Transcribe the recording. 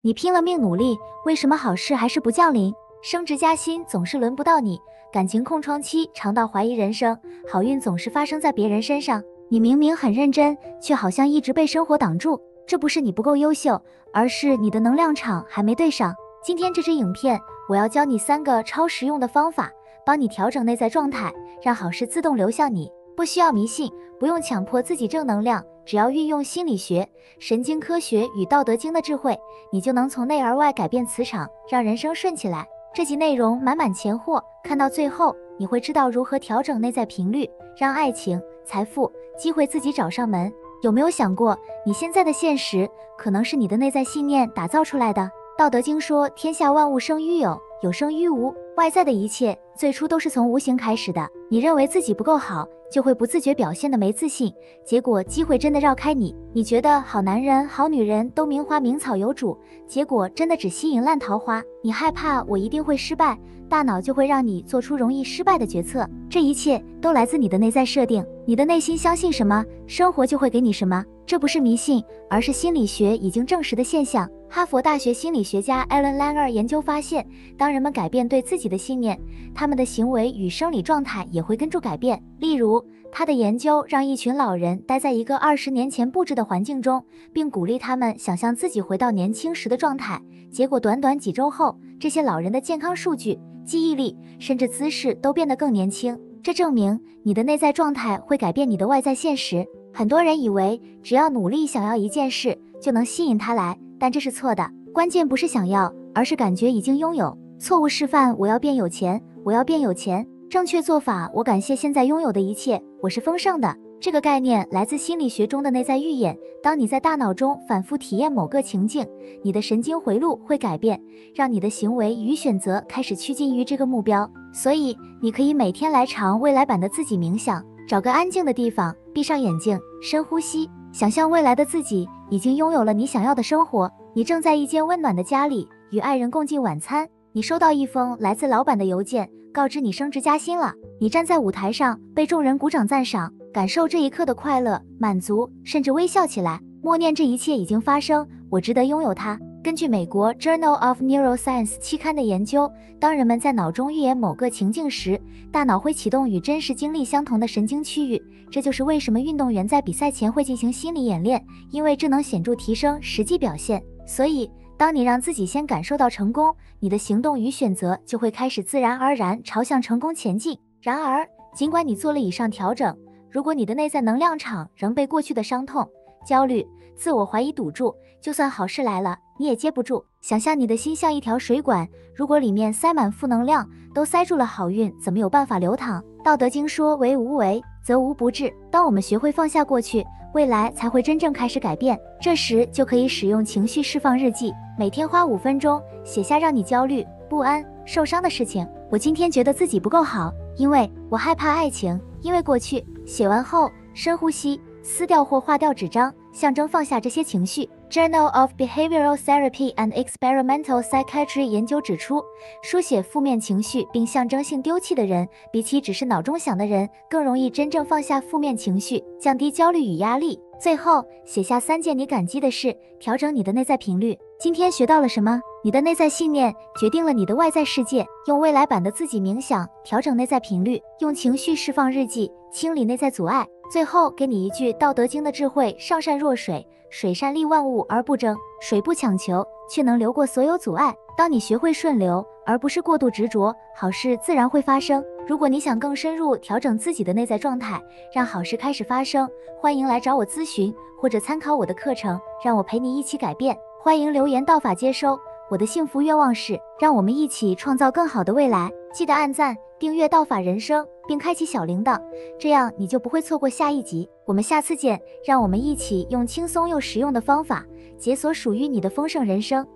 你拼了命努力，为什么好事还是不降临？升职加薪总是轮不到你，感情空窗期长到怀疑人生，好运总是发生在别人身上。你明明很认真，却好像一直被生活挡住。这不是你不够优秀，而是你的能量场还没对上。今天这支影片，我要教你3个超实用的方法，帮你调整内在状态，让好事自动流向你。不需要迷信，不用强迫自己正能量，只要运用心理学、神经科学与道德经的智慧，你就能从内而外改变磁场，让人生顺起来。这集内容满满钱货，看到最后，你会知道如何调整内在频率，让爱情、财富、机会自己找上门。有没有想过，你现在的现实可能是你的内在信念打造出来的？道德经说，天下万物生于有，有生于无，外在的一切最初都是从无形开始的。你认为自己不够好，就会不自觉表现的没自信，结果机会真的绕开你。你觉得好男人好女人都名花名草有主，结果真的只吸引烂桃花。你害怕我一定会失败，大脑就会让你做出容易失败的决策。这一切都来自你的内在设定，你的内心相信什么，生活就会给你什么。这不是迷信，而是心理学已经证实的现象。哈佛大学心理学家 Alan Langer 研究发现，当人们改变对自己的信念，他们的行为与生理状态也会跟着改变。例如，他的研究让一群老人待在一个20年前布置的环境中，并鼓励他们想象自己回到年轻时的状态。结果短短几周后，这些老人的健康数据、记忆力甚至姿势都变得更年轻。这证明你的内在状态会改变你的外在现实。很多人以为只要努力想要一件事就能吸引它来，但这是错的。关键不是想要，而是感觉已经拥有。错误示范，我要变有钱，我要变有钱。正确做法，我感谢现在拥有的一切，我是丰盛的。这个概念来自心理学中的内在预演。当你在大脑中反复体验某个情境，你的神经回路会改变，让你的行为与选择开始趋近于这个目标。所以你可以每天来场未来版的自己冥想，找个安静的地方，闭上眼睛，深呼吸，想象未来的自己已经拥有了你想要的生活。你正在一间温暖的家里，与爱人共进晚餐。你收到一封来自老板的邮件，告知你升职加薪了。你站在舞台上，被众人鼓掌赞赏，感受这一刻的快乐、满足，甚至微笑起来，默念这一切已经发生，我值得拥有它。根据美国 Journal of Neuroscience 期刊的研究，当人们在脑中预演某个情境时，大脑会启动与真实经历相同的神经区域。这就是为什么运动员在比赛前会进行心理演练，因为这能显著提升实际表现。所以当你让自己先感受到成功，你的行动与选择就会开始自然而然朝向成功前进。然而，尽管你做了以上调整，如果你的内在能量场仍被过去的伤痛、焦虑、自我怀疑堵住，就算好事来了，你也接不住。想象你的心像一条水管，如果里面塞满负能量，都塞住了好运，怎么有办法流淌？道德经说，为无为，则无不至。当我们学会放下过去，未来才会真正开始改变。这时就可以使用情绪释放日记，每天花5分钟写下让你焦虑、不安、受伤的事情。我今天觉得自己不够好，因为我害怕爱情，因为过去。写完后深呼吸，撕掉或划掉纸张，象征放下这些情绪。Journal of Behavioral Therapy and Experimental Psychiatry 研究指出，书写负面情绪并象征性丢弃的人，比起只是脑中想的人，更容易真正放下负面情绪，降低焦虑与压力。最后，写下3件你感激的事，调整你的内在频率。今天学到了什么？你的内在信念决定了你的外在世界。用未来版的自己冥想，调整内在频率；用情绪释放日记，清理内在阻碍。最后给你一句《道德经》的智慧：上善若水，水善利万物而不争，水不强求，却能流过所有阻碍。当你学会顺流，而不是过度执着，好事自然会发生。如果你想更深入调整自己的内在状态，让好事开始发生，欢迎来找我咨询，或者参考我的课程，让我陪你一起改变。欢迎留言，道法接收。我的幸福愿望是让我们一起创造更好的未来。记得按赞、订阅道法人生，并开启小铃铛，这样你就不会错过下一集。我们下次见，让我们一起用轻松又实用的方法解锁属于你的丰盛人生。